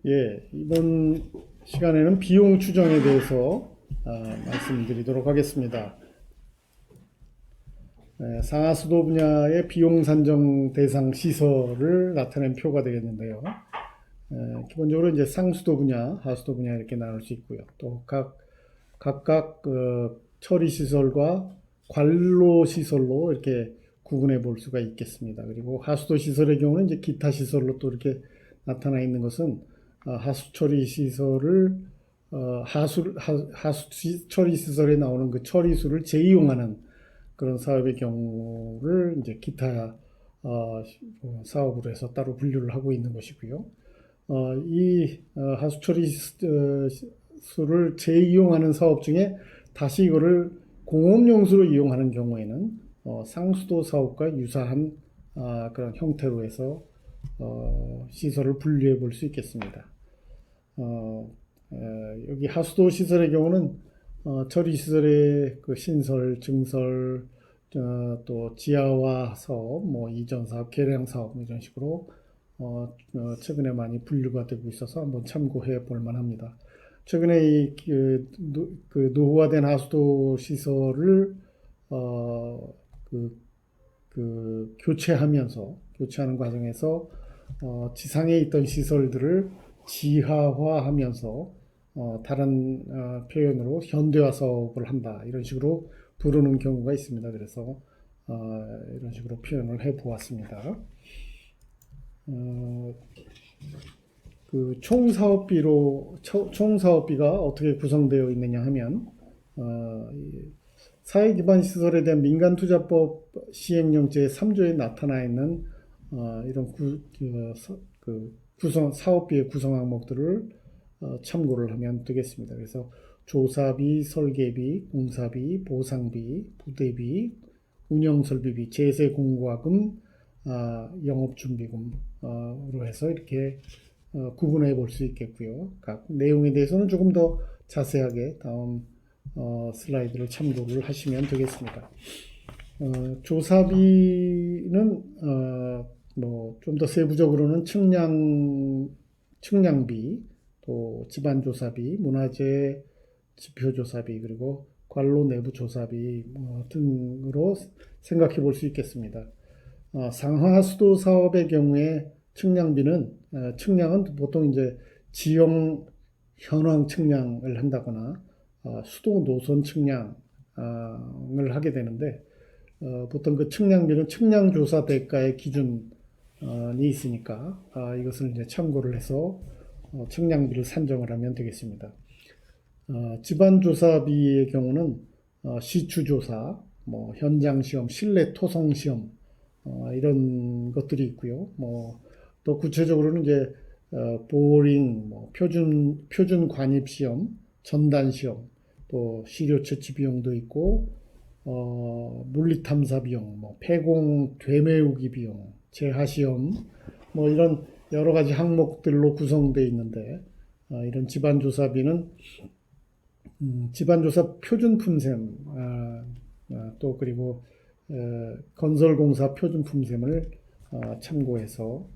예, 이번 시간에는 비용 추정에 대해서 말씀드리도록 하겠습니다. 상하수도 분야의 비용 산정 대상 시설을 나타낸 표가 되겠는데요. 기본적으로 이제 상수도 분야, 하수도 분야 이렇게 나눌 수 있고요. 또 각각 처리 시설과 관로 시설로 이렇게 구분해 볼 수가 있겠습니다. 그리고 하수도 시설의 경우는 이제 기타 시설로 또 이렇게 나타나 있는 것은 하수 처리 시설을 하수 처리 시설에 나오는 그 처리수를 재이용하는 그런 사업의 경우를 이제 기타 사업으로 해서 따로 분류를 하고 있는 것이고요. 이 하수 처리 수를 재이용하는 사업 중에 다시 이거를 공업용수로 이용하는 경우에는 상수도 사업과 유사한 그런 형태로 해서 시설을 분류해 볼 수 있겠습니다. 여기 하수도 시설의 경우는 처리 시설의 그 신설, 증설, 또 지하화 사업, 뭐 이전 사업, 개량 사업 이런 식으로 최근에 많이 분류가 되고 있어서 한번 참고해 볼 만합니다. 최근에 그 노후화된 하수도 시설을 교체하는 과정에서 지상에 있던 시설들을 지하화하면서 다른 표현으로 현대화 사업을 한다 이런 식으로 부르는 경우가 있습니다. 그래서 이런 식으로 표현을 해 보았습니다. 그 총사업비가 어떻게 구성되어 있느냐 하면 사회기반시설에 대한 민간투자법 시행령 제3조에 나타나 있는 이런 사업비의 구성 항목들을 참고를 하면 되겠습니다. 그래서 조사비, 설계비, 공사비, 보상비, 부대비, 운영설비비, 제세공과금, 영업준비금으로 해서 이렇게 구분해 볼 수 있겠고요. 각 내용에 대해서는 조금 더 자세하게 다음 슬라이드를 참고를 하시면 되겠습니다. 조사비는 뭐 좀 더 세부적으로는 측량비, 또 지반조사비, 문화재 지표조사비, 그리고 관로 내부 조사비 등으로 생각해 볼 수 있겠습니다. 상하수도 사업의 경우에 측량은 보통 이제 지형 현황 측량을 한다거나 수도 노선 측량을 하게 되는데 보통 그 측량비는 측량조사 대가의 기준이 있으니까 이것을 이제 참고를 해서 측량비를 산정을 하면 되겠습니다. 지반조사비의 경우는 시추조사, 뭐 현장시험, 실내 토성시험 이런 것들이 있고요. 또 구체적으로는 이제 보링, 표준 관입 시험, 전단 시험, 또 시료 채취 비용도 있고, 물리 탐사 비용, 폐공 되메우기 비용, 재하 시험, 이런 여러 가지 항목들로 구성되어 있는데, 이런 지반조사비는 지반조사 표준 품셈, 또 그리고 건설공사 표준 품셈을 참고해서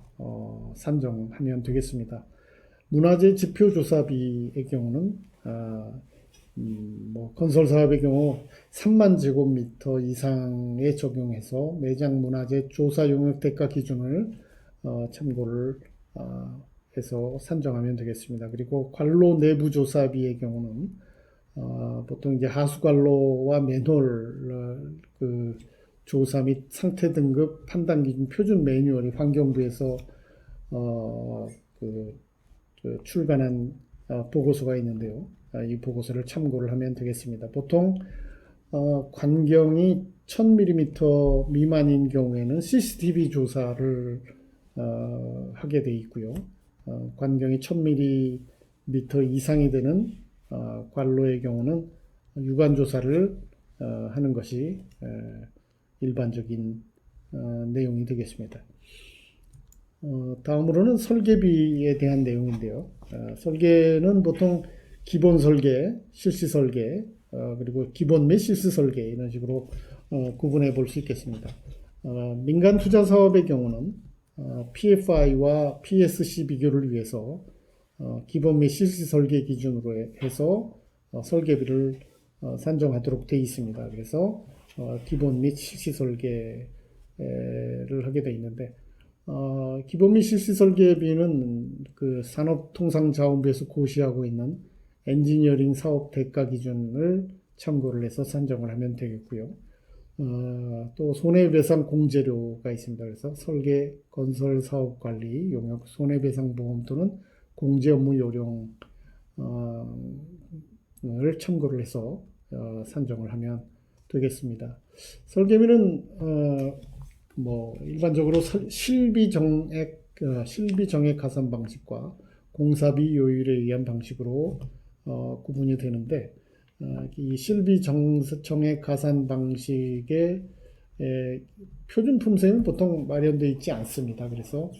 산정하면 되겠습니다. 문화재 지표조사비의 경우는 건설사업의 경우 3만 제곱미터 이상에 적용해서 매장 문화재 조사 용역 대가 기준을 참고를 해서 산정하면 되겠습니다. 그리고 관로 내부 조사비의 경우는 보통 이제 하수관로와 맨홀 그 조사 및 상태 등급 판단 기준 표준 매뉴얼이 환경부에서 출간한 보고서가 있는데요. 이 보고서를 참고를 하면 되겠습니다. 보통 관경이 1000mm 미만인 경우에는 CCTV 조사를 하게 돼 있고요. 관경이 1000mm 이상이 되는 관로의 경우는 유관 조사를 하는 것이 일반적인 내용이 되겠습니다. 다음으로는 설계비에 대한 내용인데요. 설계는 보통 기본 설계, 실시 설계, 그리고 기본 및 실시 설계 이런 식으로 구분해 볼 수 있겠습니다. 민간 투자 사업의 경우는 PFI와 PSC 비교를 위해서 기본 및 실시 설계 기준으로 해서 설계비를 산정하도록 되어 있습니다. 그래서 기본 및 실시 설계를 하게 되어 있는데 기본 및 실시 설계비는 그 산업통상자원부에서 고시하고 있는 엔지니어링 사업 대가 기준을 참고를 해서 산정을 하면 되겠고요. 또 손해배상 공제료가 있습니다. 그래서 설계, 건설, 사업 관리, 용역, 손해배상 보험 또는 공제 업무 요령을 참고를 해서 산정을 하면 되겠습니다. 설계비는 일반적으로 실비 정액 가산 방식과 공사비 요율에 의한 방식으로 구분이 되는데 이 실비 정액 가산 방식의 표준 품새는 보통 마련되어 있지 않습니다. 그래서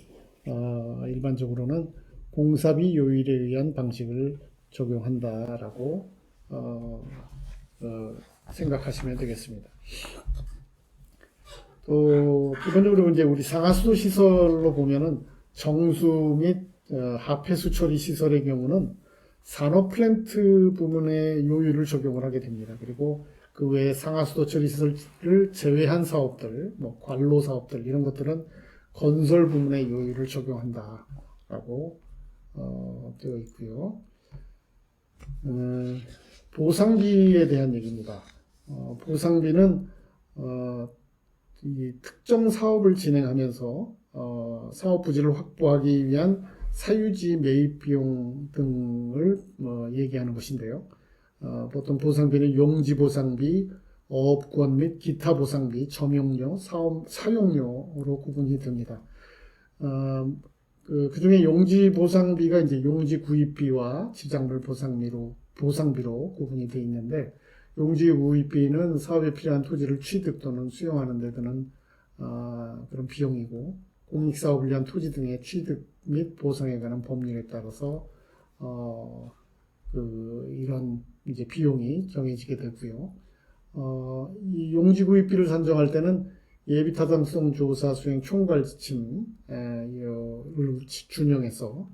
일반적으로는 공사비 요율에 의한 방식을 적용한다라고 생각하시면 되겠습니다. 또 기본적으로 이제 우리 상하수도 시설로 보면은 정수 및 하폐수 처리 시설의 경우는 산업 플랜트 부문의 요율을 적용을 하게 됩니다. 그리고 그 외에 상하수도 처리 시설을 제외한 사업들, 관로 사업들 이런 것들은 건설 부문의 요율을 적용한다라고 되어 있고요. 보상비에 대한 얘기입니다. 보상비는 이 특정 사업을 진행하면서 사업 부지를 확보하기 위한 사유지 매입 비용 등을 얘기하는 것인데요. 보통 보상비는 용지 보상비, 어업권 및 기타 보상비, 점용료, 사용료로 구분이 됩니다. 그 중에 용지 보상비가 이제 용지 구입비와 지작물 보상비로 구분이 되어 있는데, 용지 구입비는 사업에 필요한 토지를 취득 또는 수용하는 데 드는 그런 비용이고, 공익사업을 위한 토지 등의 취득 및 보상에 관한 법률에 따라서 이런 이제 비용이 정해지게 되고요. 이 용지 구입비를 산정할 때는 예비 타당성 조사 수행 총괄 지침을 준용해서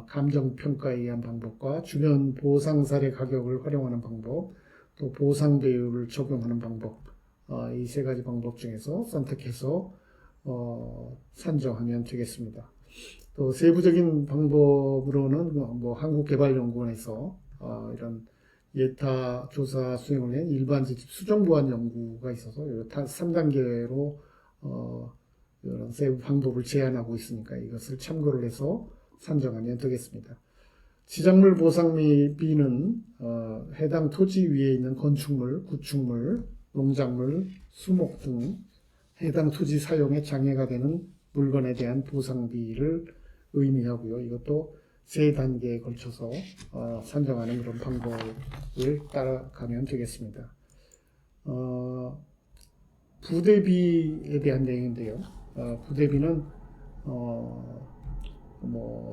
감정 평가에 의한 방법과 주변 보상 사례 가격을 활용하는 방법, 또 보상 배율을 적용하는 방법, 이 세 가지 방법 중에서 선택해서 산정하면 되겠습니다. 또 세부적인 방법으로는 한국개발연구원에서 이런 예타 조사 수행을 위한 일반지집 수정 보완 연구가 있어서 3단계로 이런 세부 방법을 제안하고 있으니까 이것을 참고를 해서 산정하면 되겠습니다. 지작물 보상비는 해당 토지 위에 있는 건축물, 구축물, 농작물, 수목 등 해당 토지 사용에 장애가 되는 물건에 대한 보상비를 의미하고요. 이것도 세 단계에 걸쳐서 산정하는 그런 방법을 따라가면 되겠습니다. 부대비에 대한 내용인데요. 부대비는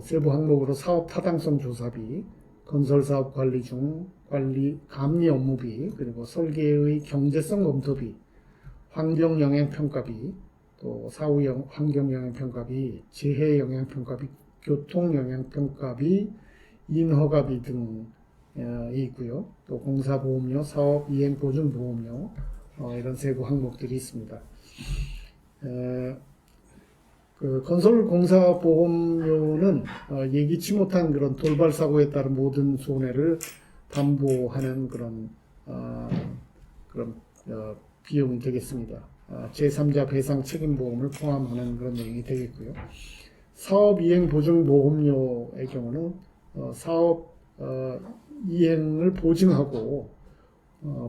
세부 항목으로 사업 타당성 조사비, 건설사업 관리 중 감리 업무비, 그리고 설계의 경제성 검토비, 환경영향평가비, 또 사후 환경영향평가비, 재해영향평가비, 교통영향평가비, 인허가비 등이 있고요. 또 공사보험료, 사업 이행보증보험료 이런 세부 항목들이 있습니다. 그 건설공사보험료는 예기치 못한 그런 돌발 사고에 따른 모든 손해를 담보하는 그런 비용이 되겠습니다. 제3자 배상 책임보험을 포함하는 그런 내용이 되겠고요. 사업 이행 보증 보험료의 경우는 사업 이행을 보증하고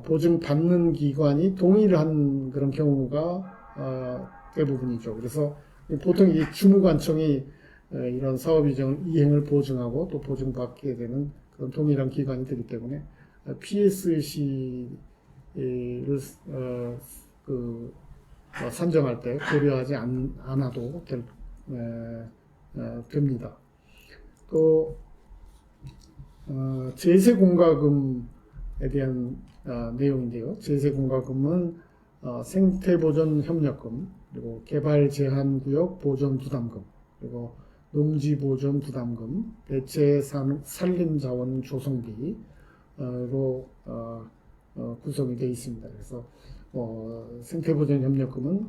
보증받는 기관이 동일한 그런 경우가 대부분이죠. 그래서 보통 이 주무관청이 이런 사업 이행을 보증하고 또 보증받게 되는 그런 동일한 기관이 되기 때문에 PSC를 산정할 때 고려하지 않아도 됩니다. 또 제세공과금에 대한 내용인데요. 제세공과금은 생태보전협력금, 그리고 개발제한구역 보전부담금, 그리고 농지보존 부담금, 대체 산림자원 조성비로 구성이 되어 있습니다. 그래서 생태보존협력금은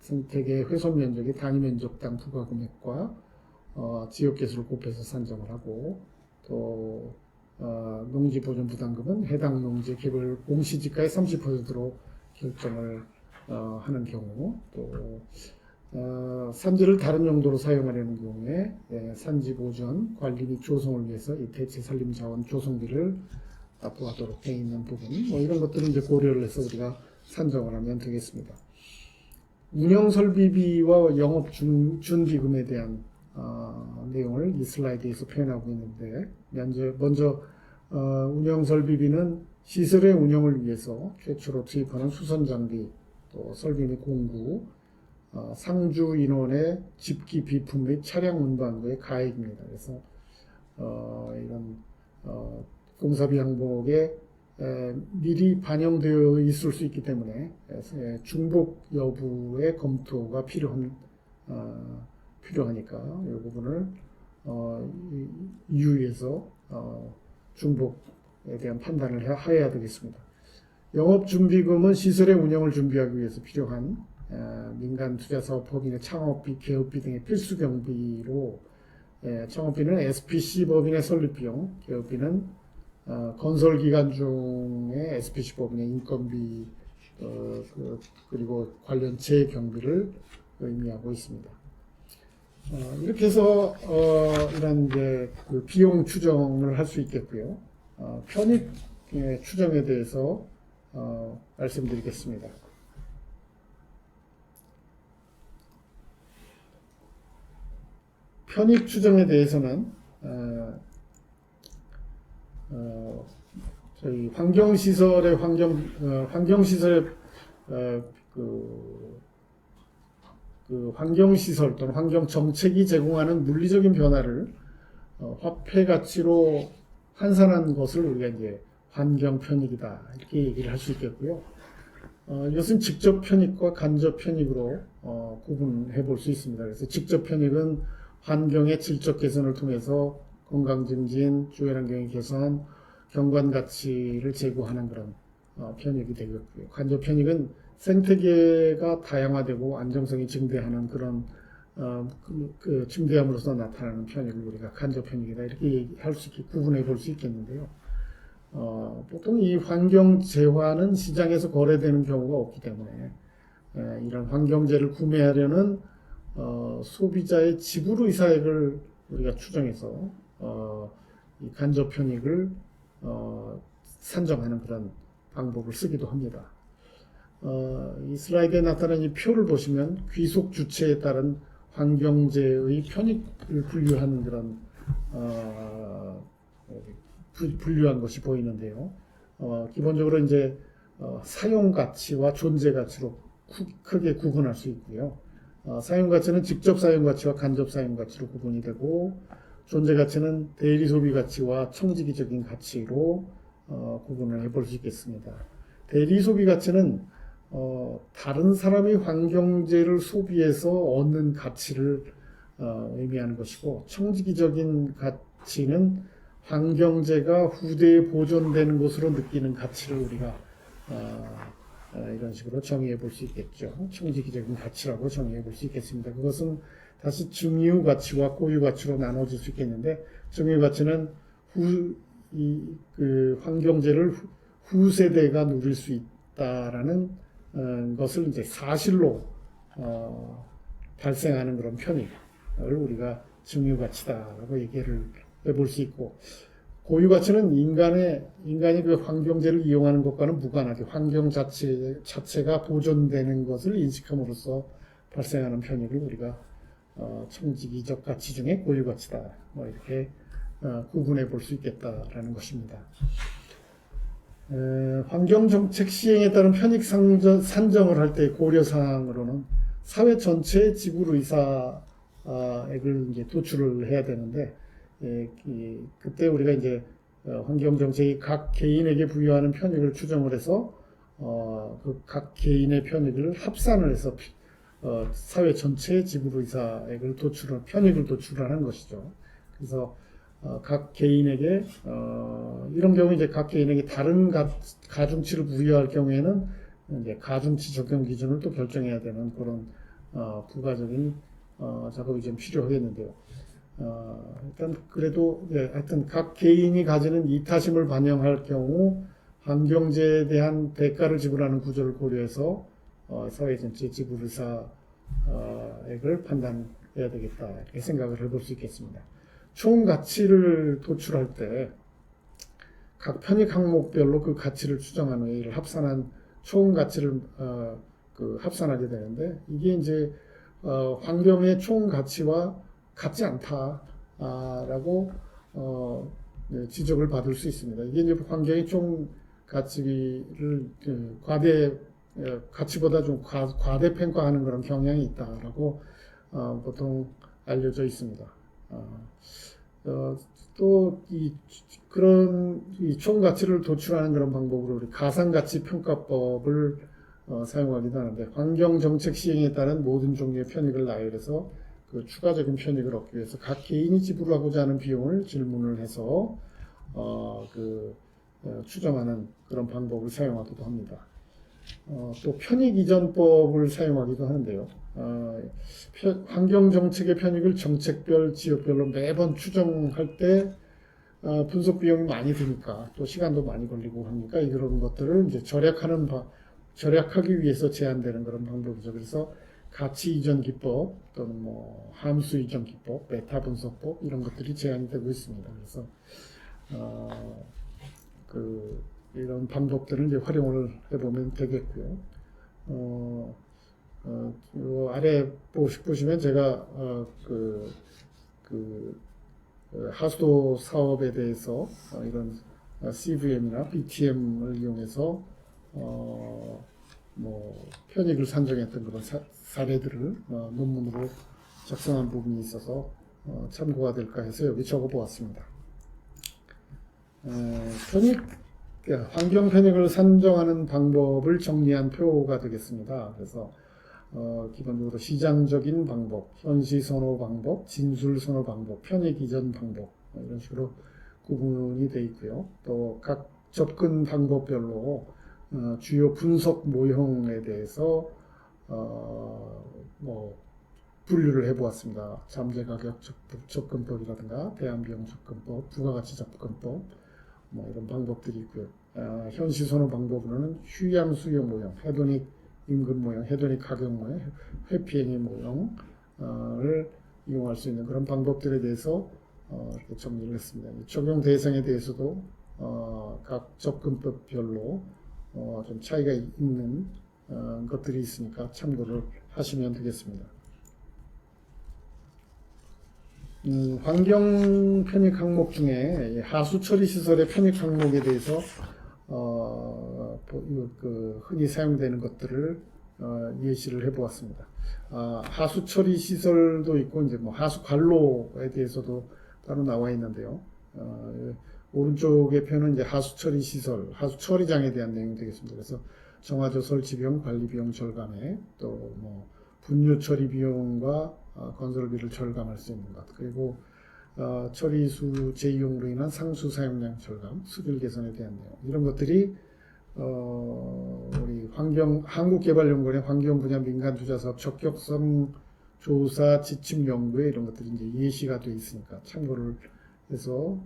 생태계 훼손 면적의 단위 면적당 부과금액과 지역개수를 곱해서 산정을 하고, 또 농지보존 부담금은 해당 농지 개별 공시지가의 30%로 결정을 하는 경우, 또 산지를 다른 용도로 사용하려는 경우에 산지 보존, 관리 및 조성을 위해서 이 대체 산림 자원 조성비를 납부하도록 되어 있는 부분, 이런 것들은 이제 고려를 해서 우리가 산정을 하면 되겠습니다. 운영 설비비와 영업 준비금에 대한 내용을 이 슬라이드에서 표현하고 있는데, 먼저 운영 설비비는 시설의 운영을 위해서 최초로 투입하는 수선 장비, 또 설비 및 공구, 상주 인원의 집기 비품 및 차량 운반부의 가액입니다. 그래서 이런 공사비 항목에 미리 반영되어 있을 수 있기 때문에 중복 여부의 검토가 필요하니까 이 부분을 유의해서 중복에 대한 판단을 해야 되겠습니다. 영업준비금은 시설의 운영을 준비하기 위해서 필요한 민간 투자사업 법인의 창업비, 개업비 등의 필수 경비로, 창업비는 SPC 법인의 설립비용, 개업비는 건설기간 중에 SPC 법인의 인건비, 그리고 관련 재경비를 의미하고 있습니다. 이렇게 해서 이런 이제 그 비용 추정을 할 수 있겠고요. 편입 추정에 대해서 말씀드리겠습니다. 편입 추정에 대해서는 저희 환경시설의 환경시설 또는 환경정책이 제공하는 물리적인 변화를 화폐 가치로 환산한 것을 우리가 이제 환경편익이다, 이렇게 얘기를 할 수 있겠고요. 이것은 직접 편익과 간접 편익으로 구분해 볼 수 있습니다. 그래서 직접 편익은 환경의 질적 개선을 통해서 건강 증진, 주변환경의 개선, 경관 가치를 제고하는 그런 편익이 되겠고요. 간접 편익은 생태계가 다양화되고 안정성이 증대하는 그런 그 증대함으로써 나타나는 편익을 우리가 간접 편익이다, 이렇게 할 수 있게 구분해 볼 수 있겠는데요. 보통 이 환경 재화는 시장에서 거래되는 경우가 없기 때문에 이런 환경재를 구매하려는 소비자의 지불 의사액을 우리가 추정해서 이 간접 편익을 산정하는 그런 방법을 쓰기도 합니다. 이 슬라이드에 나타난 이 표를 보시면 귀속 주체에 따른 환경재의 편익을 분류한 그런 분류한 것이 보이는데요. 기본적으로 이제 사용 가치와 존재 가치로 크게 구분할 수 있고요. 사용 가치는 직접 사용 가치와 간접 사용 가치로 구분이 되고, 존재 가치는 대리 소비 가치와 청지기적인 가치로 구분을 해볼 수 있겠습니다. 대리 소비 가치는 다른 사람이 환경재를 소비해서 얻는 가치를 의미하는 것이고, 청지기적인 가치는 환경재가 후대에 보존되는 것으로 느끼는 가치를 우리가 이런 식으로 정의해 볼 수 있겠죠. 청지기적인 가치라고 정의해 볼 수 있겠습니다. 그것은 다시 증유 가치와 고유 가치로 나눠질 수 있겠는데, 증유 가치는 그 환경재를 후세대가 누릴 수 있다라는 것을 이제 사실로 발생하는 그런 편익을 우리가 증유 가치다라고 얘기를 해볼 수 있고, 고유 가치는 인간이 그 환경재를 이용하는 것과는 무관하게 환경 자체가 보존되는 것을 인식함으로써 발생하는 편익을 우리가 청지기적 가치 중에 고유 가치다, 이렇게 구분해 볼 수 있겠다라는 것입니다. 환경정책 시행에 따른 편익 산정을 할 때 고려사항으로는 사회 전체의 지불 의사액을 이제 도출을 해야 되는데, 그때 우리가 이제 환경정책이 각 개인에게 부여하는 편익을 추정을 해서 그 각 개인의 편익을 합산을 해서 사회 전체의 지불의사액을 편익을 도출하는 것이죠. 그래서 각 개인에게 이런 경우 이제 각 개인에게 다른 가중치를 부여할 경우에는 이제 가중치 적용 기준을 또 결정해야 되는 그런 부가적인 작업이 좀 필요하겠는데요. 일단 그래도 하여튼 각 개인이 가지는 이타심을 반영할 경우 환경재에 대한 대가를 지불하는 구조를 고려해서 사회 전체 지불의사액을 판단해야 되겠다 이렇게 생각을 해볼 수 있겠습니다. 총 가치를 도출할 때 각 편익 항목별로 그 가치를 추정한 후에 이를 합산한 총 가치를 합산하게 되는데 이게 이제 환경의 총 가치와 같지 않다라고 지적을 받을 수 있습니다. 이게 이제 환경의 총 가치를 가치보다 좀 과대 평가하는 그런 경향이 있다라고 보통 알려져 있습니다. 또 그런 총 가치를 도출하는 그런 방법으로 우리 가상가치 평가법을 사용하기도 하는데 환경 정책 시행에 따른 모든 종류의 편익을 나열해서 그 추가적인 편익을 얻기 위해서 각 개인이 지불하고자 하는 비용을 질문을 해서 추정하는 그런 방법을 사용하기도 합니다. 또 편익 이전법을 사용하기도 하는데요. 환경 정책의 편익을 정책별, 지역별로 매번 추정할 때 분석 비용이 많이 드니까 또 시간도 많이 걸리고 하니까 이런 것들을 이제 절약하기 위해서 제한되는 그런 방법이죠. 그래서 가치 이전 기법 또는 뭐 함수 이전 기법, 메타 분석법 이런 것들이 제한이 되고 있습니다. 그래서 이런 방법들을 이제 활용을 해보면 되겠고요. 요 아래 보시면 제가 하수도 사업에 대해서 이런 CVM이나 BTM을 이용해서 편익을 산정했던 그런 사례들을 논문으로 작성한 부분이 있어서 참고가 될까 해서 여기 적어 보았습니다. 환경 편익을 산정하는 방법을 정리한 표가 되겠습니다. 그래서 기본적으로 시장적인 방법, 현시 선호 방법, 진술 선호 방법, 편익 이전 방법 이런 식으로 구분이 되어 있고요. 또 각 접근 방법별로 주요 분석 모형에 대해서 분류를 해보았습니다. 잠재가격 접근법이라든가 대안비용 접근법, 부가가치 접근법 이런 방법들이 있고요. 현시선호 방법으로는 휴양수요 모형, 해돋이 임금 모형, 해돋이 가격 모형, 회피행위 모형을 이용할 수 있는 그런 방법들에 대해서 이렇게 정리를 했습니다. 적용 대상에 대해서도 각 접근법별로 좀 차이가 있는 것들이 있으니까 참고를 하시면 되겠습니다. 환경 편익 항목 중에 하수 처리 시설의 편익 항목에 대해서 흔히 사용되는 것들을 예시를 해보았습니다. 하수 처리 시설도 있고 이제 하수 관로에 대해서도 따로 나와 있는데요. 오른쪽의 표는 이제 하수 처리 시설, 하수 처리장에 대한 내용이 되겠습니다. 그래서 정화조 설치 비용, 관리 비용 절감에 또 분유 처리 비용과 건설비를 절감할 수 있는 것, 그리고 처리수 재이용으로 인한 상수 사용량 절감, 수질 개선에 대한 내용, 이런 것들이 우리 한국개발연구원의 환경 분야 민간 투자 사업 적격성 조사 지침 연구에 이런 것들이 이제 예시가 되어 있으니까 참고를 해서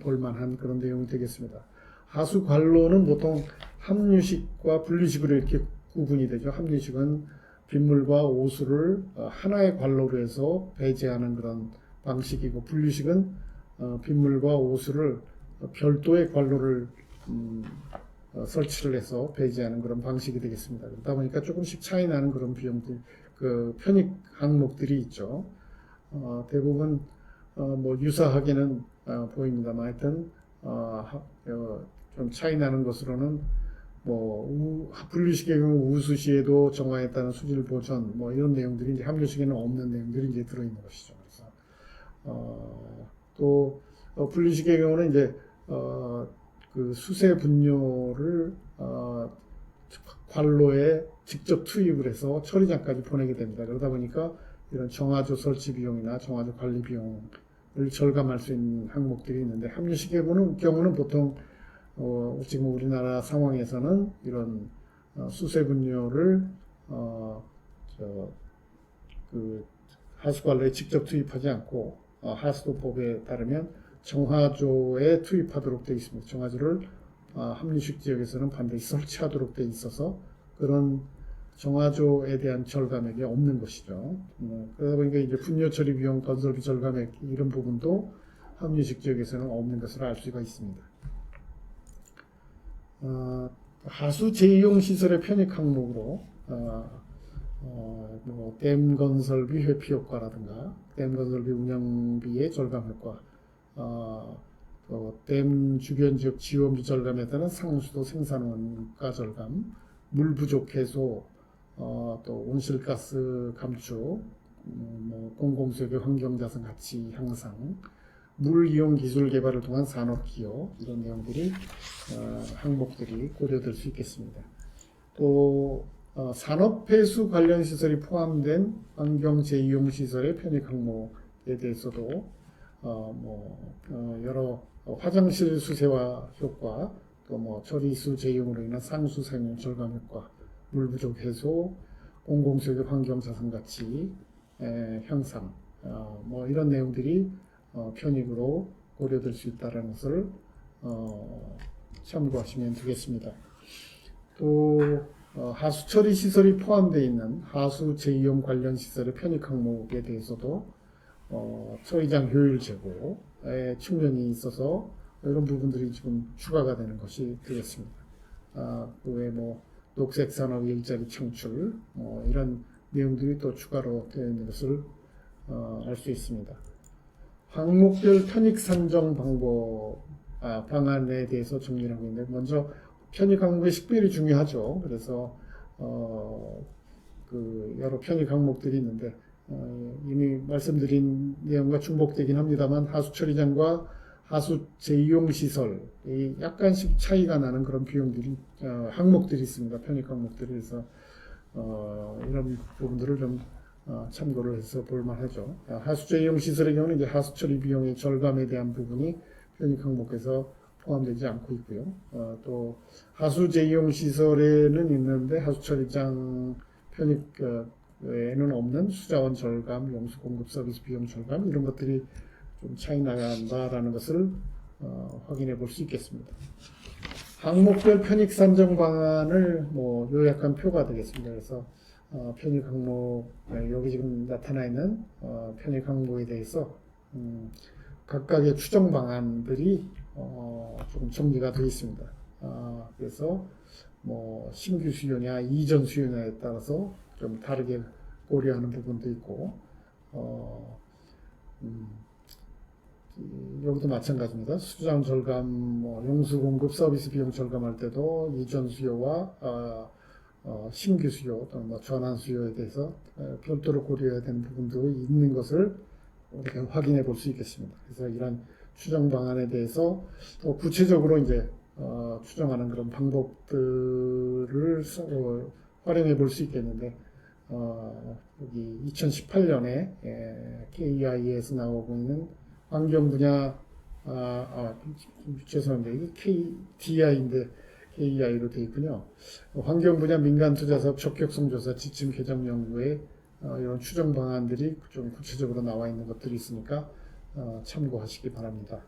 볼 만한 그런 내용이 되겠습니다. 하수 관로는 보통 함유식과 분류식으로 이렇게 구분이 되죠. 함유식은 빗물과 오수를 하나의 관로로 해서 배제하는 그런 방식이고, 분류식은 빗물과 오수를 별도의 관로를 설치를 해서 배제하는 그런 방식이 되겠습니다. 그러다 보니까 조금씩 차이 나는 그런 비용들, 편익 항목들이 있죠. 대부분 유사하게는 보입니다만 하여튼 좀 차이 나는 것으로는 분류식의 경우 우수시에도 정화에 따른 수질 보전 이런 내용들이 이제 함유식에는 없는 내용들이 이제 들어있는 것이죠. 그래서 또 분류식의 경우는 이제 그 수세 분뇨를 관로에 직접 투입을 해서 처리장까지 보내게 됩니다. 그러다 보니까 이런 정화조 설치 비용이나 정화조 관리 비용을 절감할 수 있는 항목들이 있는데, 함유식의 경우는 보통 지금 우리나라 상황에서는 이런 수세분뇨를 하수관로에 직접 투입하지 않고 하수도법에 따르면 정화조에 투입하도록 되어 있습니다. 정화조를 함유식 지역에서는 반드시 설치하도록 되어 있어서 그런 정화조에 대한 절감액이 없는 것이죠. 그러다 보니까 이제 분뇨 처리 비용, 건설비 절감액 이런 부분도 함유식 지역에서는 없는 것을 알 수가 있습니다. 하수 재이용 시설의 편익 항목으로 댐 건설비 회피 효과라든가 댐 건설비 운영비의 절감 효과, 댐 주변 지역 지원비 절감에 따른 상수도 생산원가 절감, 물 부족 해소, 또 온실가스 감축, 공공수역의 환경자산 가치 향상, 물 이용 기술 개발을 통한 산업 기여, 이런 내용들이 항목들이 고려될 수 있겠습니다. 또 산업 폐수 관련 시설이 포함된 환경 재이용 시설의 편익 항목에 대해서도 여러 화장실 수세화 효과, 또 처리수 재이용으로 인한 상수 사용 절감 효과, 물 부족 해소, 공공수역의 환경 자산 가치 향상, 이런 내용들이 편익으로 고려될 수 있다는 것을 참고하시면 되겠습니다. 또 하수 처리 시설이 포함되어 있는 하수 재이용 관련 시설의 편익 항목에 대해서도 처리장 효율 제고의 측면이 있어서 이런 부분들이 지금 추가가 되는 것이 되겠습니다. 그 외에 녹색 산업 일자리 창출 이런 내용들이 또 추가로 되어 있는 것을 알 수 있습니다. 항목별 편익 산정 방안에 대해서 정리를 하고 있는데, 먼저 편익 항목의 식별이 중요하죠. 그래서 여러 편익 항목들이 있는데 이미 말씀드린 내용과 중복되긴 합니다만, 하수 처리장과 하수 재이용 시설이 약간씩 차이가 나는 그런 비용들이 항목들이 있습니다. 편익 항목들이. 그래서 이런 부분들을 좀 참고를 해서 볼만하죠. 하수 재이용 시설의 경우는 이제 하수 처리 비용의 절감에 대한 부분이 편익 항목에서 포함되지 않고 있고요. 또 하수 재이용 시설에는 있는데 하수 처리장 편익에는 없는 수자원 절감, 용수 공급 서비스 비용 절감, 이런 것들이 좀 차이 나간다라는 것을 확인해 볼 수 있겠습니다. 항목별 편익 산정 방안을 요약한 표가 되겠습니다. 그래서 편익 항목, 여기 지금 나타나 있는 편익 항목에 대해서 각각의 추정 방안들이 조금 정리가 되어 있습니다. 그래서 신규 수요냐 이전 수요냐에 따라서 좀 다르게 고려하는 부분도 있고, 여기도 마찬가지입니다. 수장 절감, 용수 공급 서비스 비용 절감할 때도 이전 수요와 신규 수요 또는 전환 수요에 대해서 별도로 고려해야 되는 부분도 있는 것을 우리가 확인해 볼 수 있겠습니다. 그래서 이런 추정 방안에 대해서 또 구체적으로 이제 추정하는 그런 방법들을 활용해 볼 수 있겠는데, 여기 2018년에 KEI에서 나오고 있는 환경 분야, 죄송합니다. 이게 KDI인데 KEI로 되어 있군요. 환경 분야 민간 투자 사업 적격성 조사 지침 개정 연구에 이런 추정 방안들이 좀 구체적으로 나와 있는 것들이 있으니까 참고하시기 바랍니다.